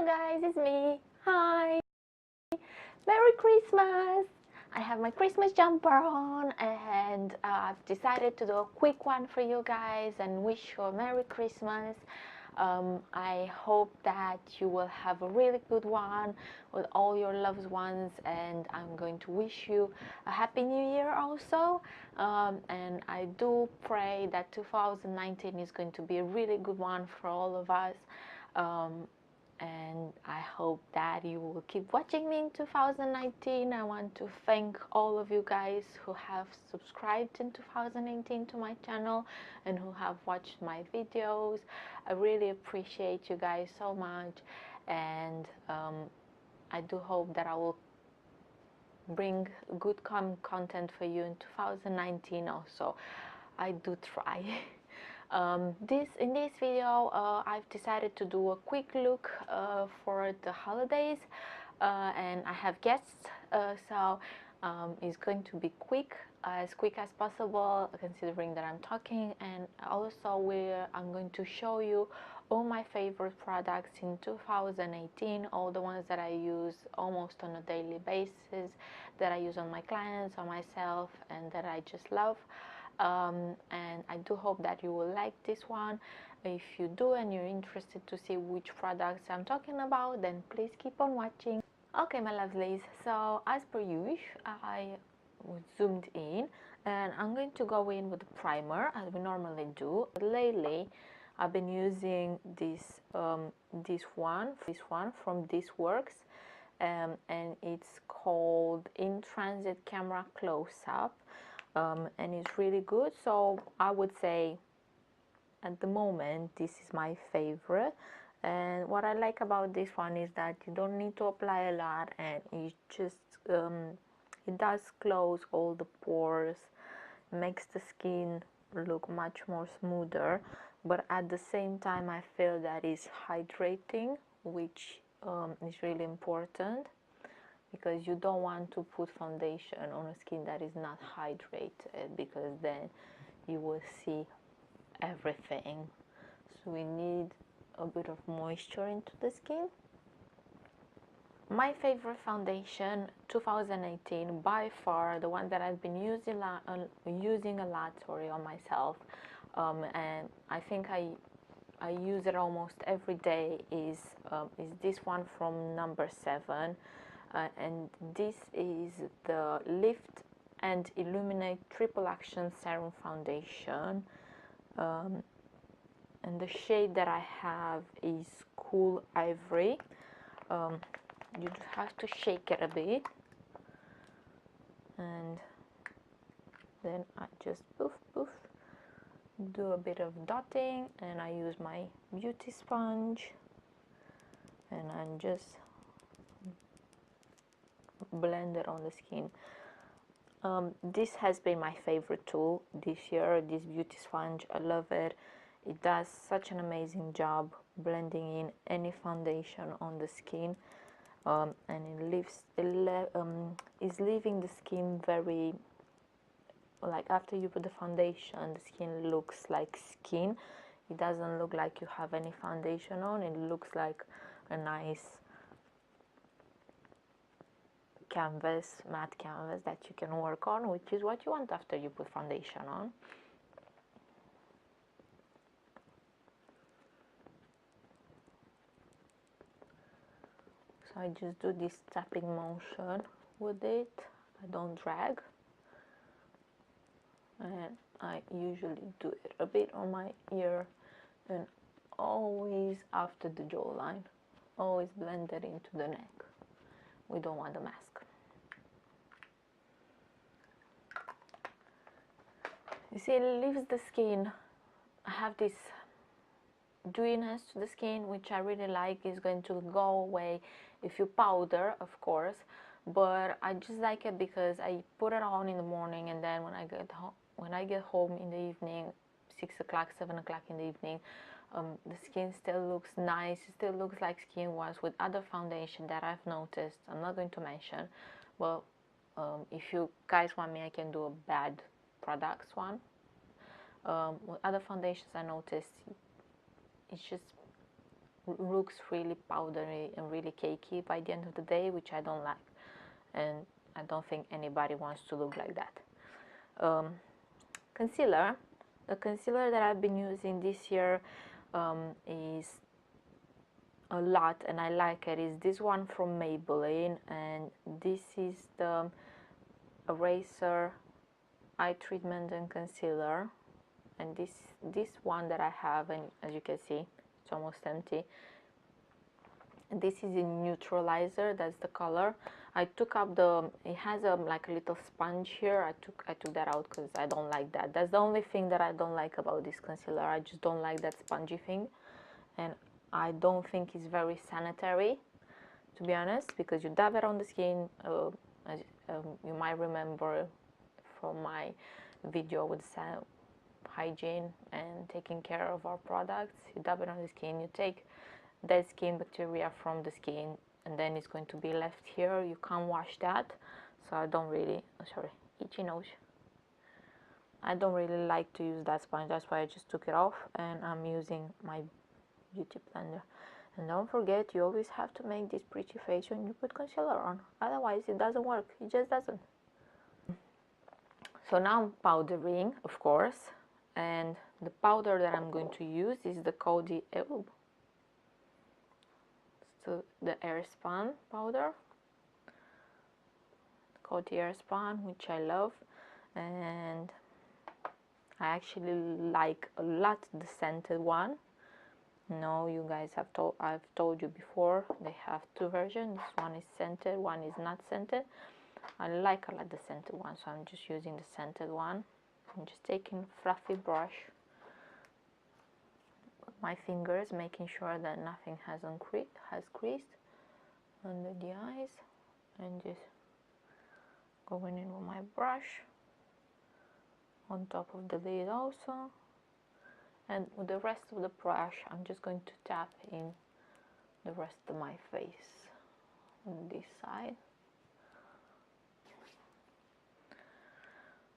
guys, it's me. Hi, Merry Christmas. I have my Christmas jumper on and I've decided to do a quick one for you guys and wish you a Merry Christmas. I hope that you will have a really good one with all your loved ones, and I'm going to wish you a Happy New Year also. And I do pray that 2019 is going to be a really good one for all of us. And I hope that you will keep watching me in 2019. I want to thank all of you guys who have subscribed in 2018 to my channel and who have watched my videos. I really appreciate you guys so much, and I do hope that I will bring good content for you in 2019 also. I do try. In this video, I've decided to do a quick look for the holidays, and I have guests, so it's going to be as quick as possible, considering that I'm talking. And also I'm going to show you all my favorite products in 2018, all the ones that I use almost on a daily basis, that I use on my clients, on myself, and that I just love. And I do hope that you will like this one. If you do and you're interested to see which products I'm talking about, then please keep on watching. Okay, my lovelies, so as per usual, I zoomed in and I'm going to go in with the primer as we normally do. Lately I've been using this one from ThisWorks, and it's called In Transit Camera Close-Up. And it's really good, so I would say at the moment this is my favorite. And what I like about this one is that you don't need to apply a lot, and it just it does close all the pores, makes the skin look much more smoother, but at the same time I feel that it's hydrating, which is really important, because you don't want to put foundation on a skin that is not hydrated, because then you will see everything. So we need a bit of moisture into the skin. My favorite foundation 2018 by far, the one that I've been using a lot on myself, and I think I use it almost every day, is this one from number 7. And this is the Lift and Illuminate Triple Action Serum Foundation, and the shade that I have is Cool Ivory. You just have to shake it a bit, and then I just poof do a bit of dotting, and I use my beauty sponge and I'm just blend it on the skin. This has been my favorite tool this year, this beauty sponge. I love it. It does such an amazing job blending in any foundation on the skin, and is leaving the skin very, like, after you put the foundation, the skin looks like skin. It doesn't look like you have any foundation on. It looks like a nice canvas, matte canvas that you can work on, which is what you want after you put foundation on. So I just do this tapping motion with it. I don't drag, and I usually do it a bit on my ear and always after the jawline. Always blend it into the neck. We don't want the mask. You see, it leaves the skin. I have this dewiness to the skin, which I really like. Is going to go away if you powder, of course, but I just like it because I put it on in the morning, and then when I get home in the evening, 6 o'clock, 7 o'clock in the evening, the skin still looks nice. It still looks like skin was with other foundation that I've noticed. I'm not going to mention, but if you guys want me, I can do a bad products one. With other foundations, I noticed it's just looks really powdery and really cakey by the end of the day, which I don't like, and I don't think anybody wants to look like that. Concealer. The concealer that I've been using this year is a lot, and I like it, is this one from Maybelline, and this is the Eraser Eye Treatment and Concealer. And this one that I have, and as you can see, it's almost empty. And this is in Neutralizer, that's the color. I took up the, it has a like a little sponge here. I took that out because I don't like that. That's the only thing that I don't like about this concealer. I just don't like that spongy thing, and I don't think it's very sanitary, to be honest, because you dab it on the skin. As you might remember from my video with hygiene and taking care of our products, you dab it on the skin, you take dead skin bacteria from the skin, and then it's going to be left here. You can't wash that, so I don't really, sorry, itchy nose. I don't really like to use that sponge, that's why I just took it off, and I'm using my beauty blender. And don't forget, you always have to make this pretty face when you put concealer on, otherwise it doesn't work, it just doesn't. So now I'm powdering, of course, and the powder that I'm going to use is the COTY, so the AIRSPUN powder, COTY AIRSPUN, which I love, and I actually like a lot the scented one. No, you guys have I've told you before, they have two versions. This one is scented, one is not scented. I like a lot the scented one, so I'm just using the scented one. I'm just taking a fluffy brush with my fingers, making sure that nothing has creased under the eyes, and just going in with my brush on top of the lid also. And with the rest of the brush, I'm just going to tap in the rest of my face on this side.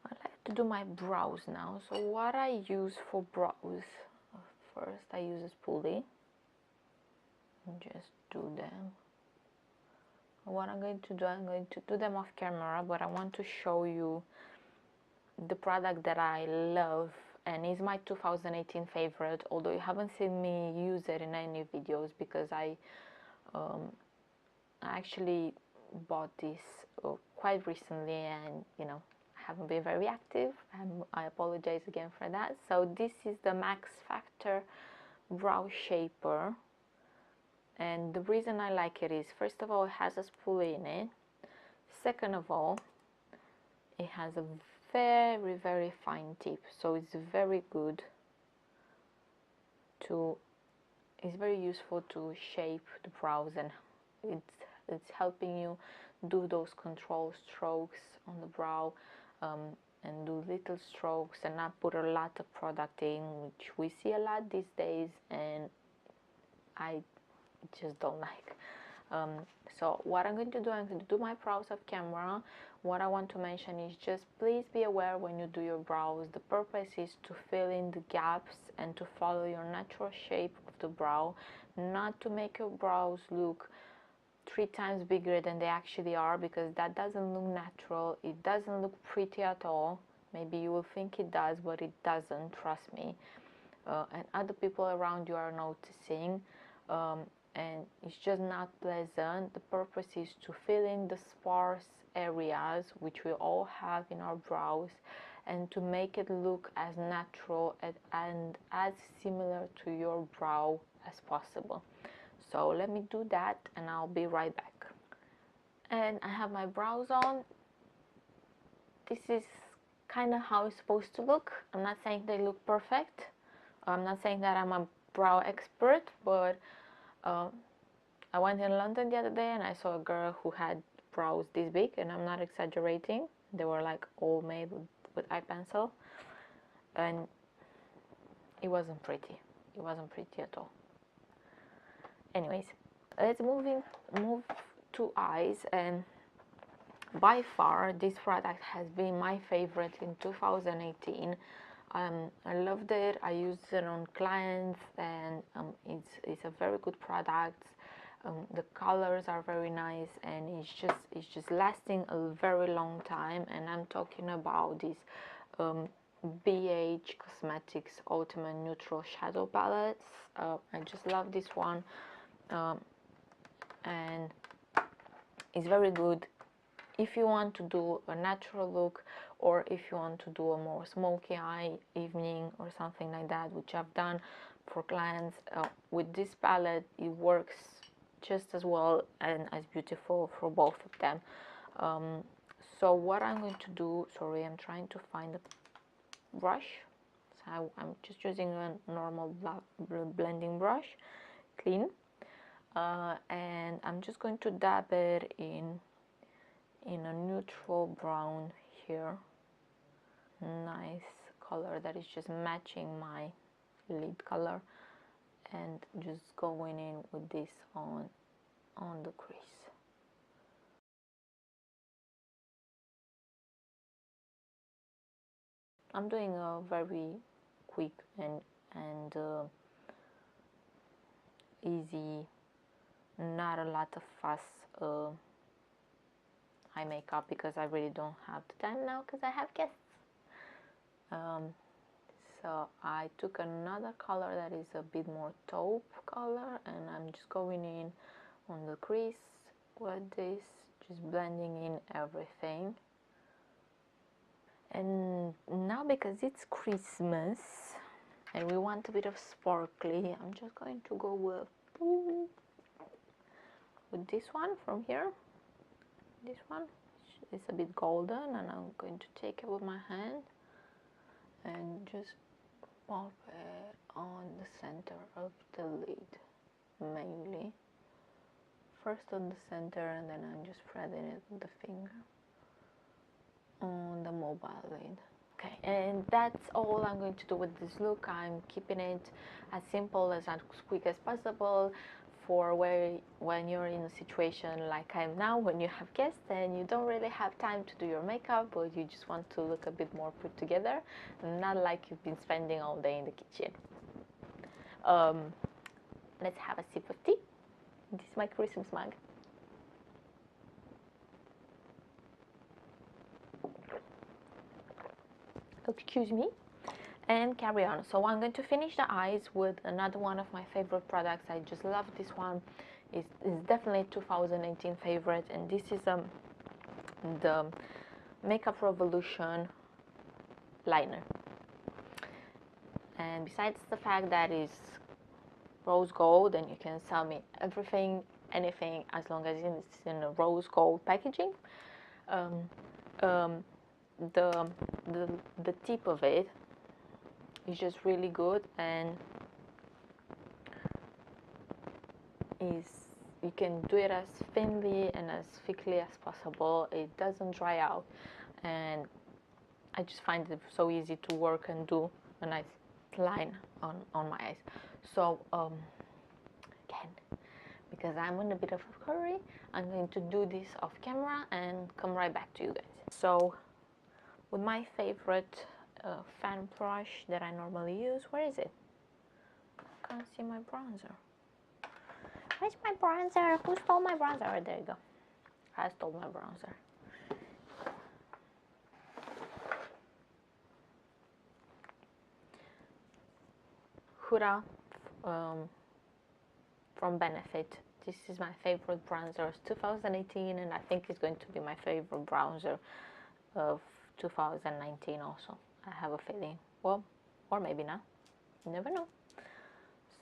I like to do my brows now. So what I use for brows, first I use a spoolie and just do them. What I'm going to do, I'm going to do them off camera, but I want to show you the product that I love, and is my 2018 favorite, although you haven't seen me use it in any videos, because I actually bought this quite recently, and you know, I haven't been very active, and I apologize again for that. So this is the Max Factor Brow Shaper, and the reason I like it is, first of all, it has a spoolie in it. Second of all, it has a very fine tip, so it's very good to, it's very useful to shape the brows, and it's helping you do those control strokes on the brow, and do little strokes and not put a lot of product in, which we see a lot these days, and I just don't like. So what I'm going to do, I'm going to do my brows off camera. What I want to mention is just please be aware when you do your brows, the purpose is to fill in the gaps and to follow your natural shape of the brow, not to make your brows look 3 times bigger than they actually are, because that doesn't look natural, it doesn't look pretty at all. Maybe you will think it does, but it doesn't, trust me. And other people around you are noticing, and it's just not pleasant. The purpose is to fill in the sparse areas, which we all have in our brows, and to make it look as natural and as similar to your brow as possible. So let me do that, and I'll be right back. And I have my brows on. This is kind of how it's supposed to look. I'm not saying they look perfect. I'm not saying that I'm a brow expert, but I went in London the other day and I saw a girl who had brows this big, and I'm not exaggerating. They were like all made with eye pencil, and it wasn't pretty. It wasn't pretty at all. Anyways, let's move to eyes, and by far this product has been my favorite in 2018. I loved it. I used it on clients, and it's a very good product. The colors are very nice, and it's just lasting a very long time. And I'm talking about this BH Cosmetics Ultimate Neutral Shadow Palettes. I just love this one, and it's very good if you want to do a natural look, or if you want to do a more smoky eye evening or something like that, which I've done for clients. With this palette, it works just as well and as beautiful for both of them. So what I'm going to do, sorry, I'm trying to find a brush. So I'm just using a normal blending brush, clean, and I'm just going to dab it in a neutral brown here. Nice color that is just matching my lid color, and just going in with this on the crease. I'm doing a very quick and easy, not a lot of fuss eye makeup, because I really don't have the time now because I have guests. So I took another color that is a bit more taupe color, and I'm just going in on the crease with this, just blending in everything. And now, because it's Christmas and we want a bit of sparkly, I'm just going to go with this one from here. This one is a bit golden, and I'm going to take it with my hand and just pop it on the center of the lid, mainly. First on the center, and then I'm just spreading it with the finger on the mobile lid. Okay, and that's all I'm going to do with this look. I'm keeping it as simple, as quick as possible, for when you're in a situation like I am now, when you have guests and you don't really have time to do your makeup, but you just want to look a bit more put together, not like you've been spending all day in the kitchen. Let's have a sip of tea. This is my Christmas mug. Excuse me, and carry on. So I'm going to finish the eyes with another one of my favorite products. I just love this one. It's definitely 2018 favorite, and this is the Makeup Revolution liner. And besides the fact that it's rose gold, and you can sell me everything, anything, as long as it's in a rose gold packaging, the tip of it is just really good, and you can do it as thinly and as thickly as possible. It doesn't dry out, and I just find it so easy to work and do a nice line on my eyes. So again, because I'm in a bit of a hurry, I'm going to do this off camera and come right back to you guys. So with my favorite fan brush that I normally use, where is it? I can't see my bronzer. Where's my bronzer? Who stole my bronzer? Oh, there you go. I stole my bronzer. HOOLA from Benefit. This is my favorite bronzer of 2018, and I think it's going to be my favorite bronzer of 2019 also. I have a feeling. Well, or maybe not. You never know.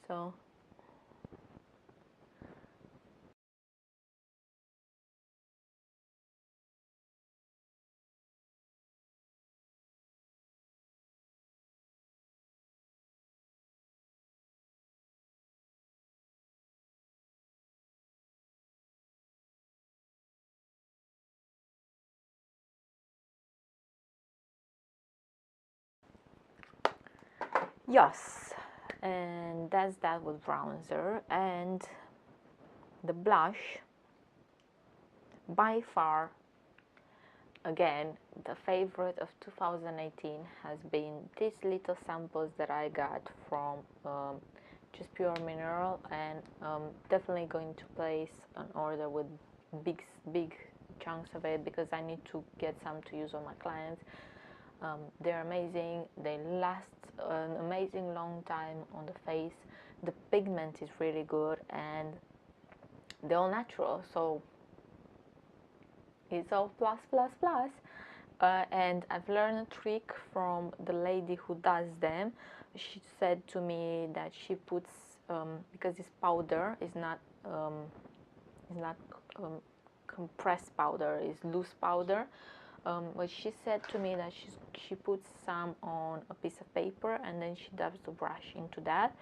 So yes, and that's that with bronzer. And the blush, by far again, the favorite of 2018 has been these little samples that I got from Just Pure Mineral, and definitely going to place an order with big chunks of it, because I need to get some to use on my clients. They're amazing, they last an amazing long time on the face, the pigment is really good, and they're all natural, so it's all plus plus plus. And I've learned a trick from the lady who does them. She said to me that she puts, because this powder is not compressed powder, is loose powder. But she said to me that she puts some on a piece of paper and then she dabs the brush into that.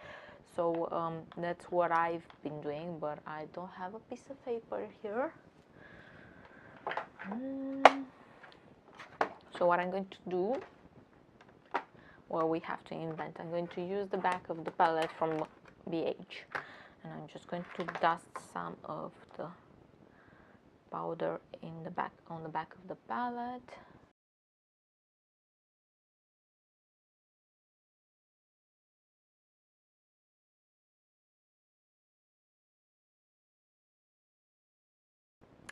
So that's what I've been doing, but I don't have a piece of paper here. So what I'm going to do, well, we have to invent. I'm going to use the back of the palette from BH, and I'm just going to dust some of the powder in the back, on the back of the palette.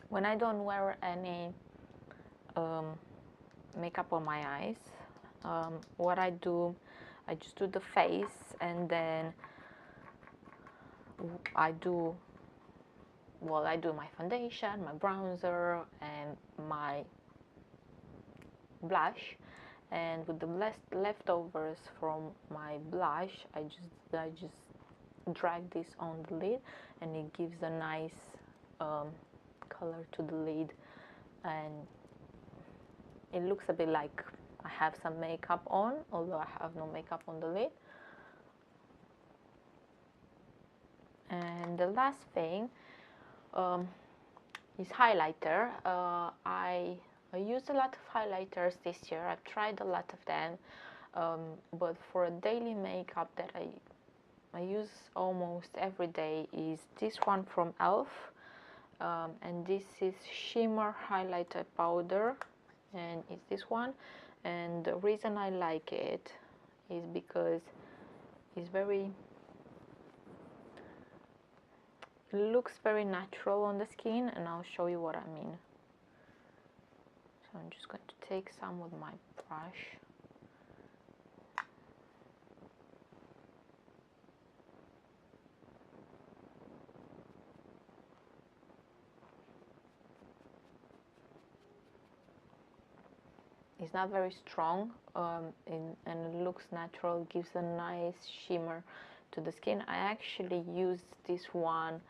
When I don't wear any makeup on my eyes, what I do, I just do the face, and then I do my foundation, my bronzer, and my blush. And with the leftovers from my blush, I just drag this on the lid, and it gives a nice color to the lid, and it looks a bit like I have some makeup on, although I have no makeup on the lid. And the last thing is highlighter. I used a lot of highlighters this year. I've tried a lot of them, but for a daily makeup that I use almost every day is this one from e.l.f. And this is Shimmer highlighter powder, and it's this one. And the reason I like it is because it's it looks very natural on the skin, and I'll show you what I mean. So I'm just going to take some with my brush. It's not very strong, and it looks natural, gives a nice shimmer to the skin. I actually used this one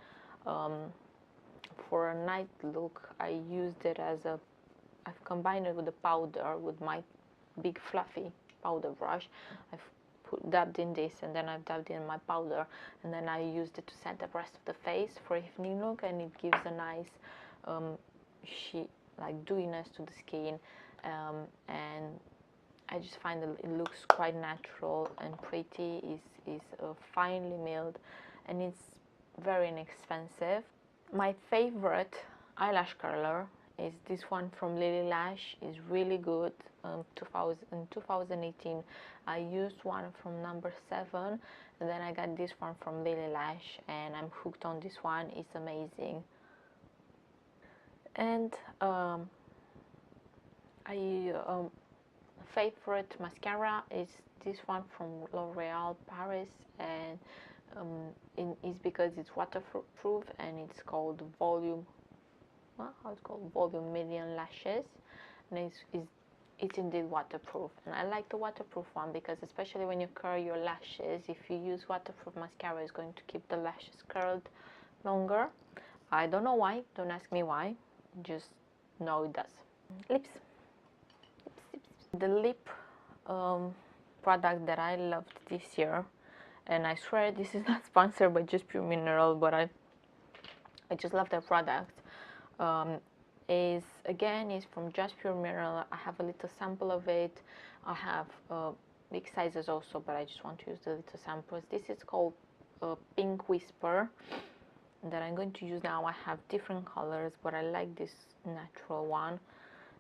for a night look. I used it as I've combined it with the powder, with my big fluffy powder brush. I've dabbed in this, and then I've dabbed in my powder, and then I used it to set the rest of the face for evening look, and it gives a nice like dewiness to the skin. And I just find that it looks quite natural and pretty. Is finely milled, and it's very inexpensive. My favorite eyelash curler is this one from Lily Lash. It's really good. In 2018 I used one from number 7, and then I got this one from Lily Lash, and I'm hooked on this one. It's amazing. And favorite mascara is this one from L'Oreal Paris, and it's because it's waterproof, and it's called Volume. How it's called? Volume Million Lashes, and it's indeed waterproof. And I like the waterproof one because, especially when you curl your lashes, if you use waterproof mascara, it's going to keep the lashes curled longer. I don't know why. Don't ask me why. Just know it does. Lips. The lip product that I loved this year, and I swear this is not sponsored by Just Pure Mineral, but I just love their product, is from Just Pure Mineral. I have a little sample of it. I have big sizes also, but I just want to use the little samples. This is called Pink Whisper that I'm going to use now. I have different colors, but I like this natural one.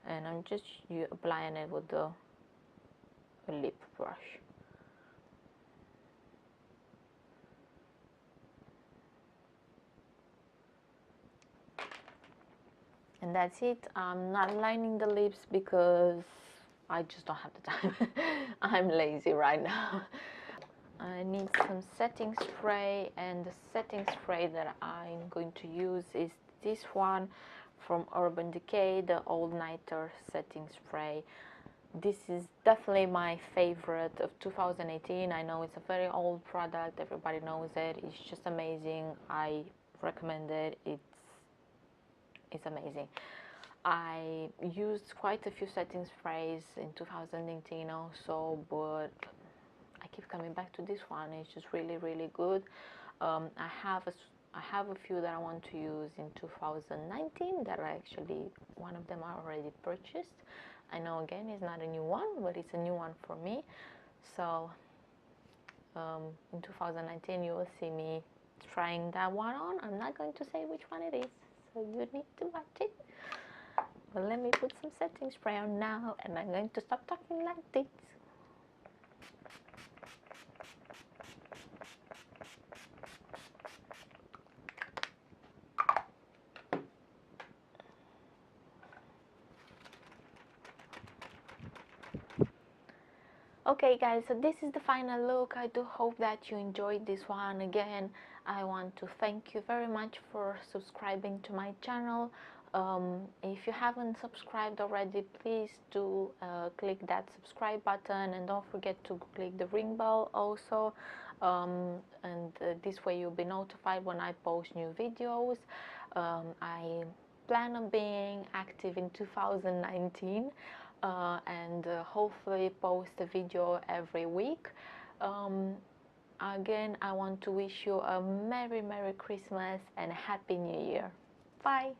and I'm just applying it with the lip brush. And that's it. I'm not lining the lips because I just don't have the time. I'm lazy right now. I need some setting spray, and the setting spray that I'm going to use is this one from Urban Decay, the All Nighter setting spray. This is definitely my favorite of 2018. I know it's a very old product, everybody knows it. It's just amazing. I recommend it. It's amazing. I used quite a few setting sprays in 2018 also, but I keep coming back to this one. It's just really, really good. I have a few that I want to use in 2019 that are actually, one of them I already purchased. I know, again, it's not a new one, but it's a new one for me. So in 2019 you will see me trying that one on. I'm not going to say which one it is, so you need to watch it. But let me put some setting spray on now, and I'm going to stop talking like this. Okay guys, so this is the final look. I do hope that you enjoyed this one. Again, I want to thank you very much for subscribing to my channel. If you haven't subscribed already, please do click that subscribe button, and don't forget to click the ring bell also, and this way you'll be notified when I post new videos. I plan on being active in 2019, and hopefully post a video every week. Again, I want to wish you a Merry Christmas and Happy New Year. Bye!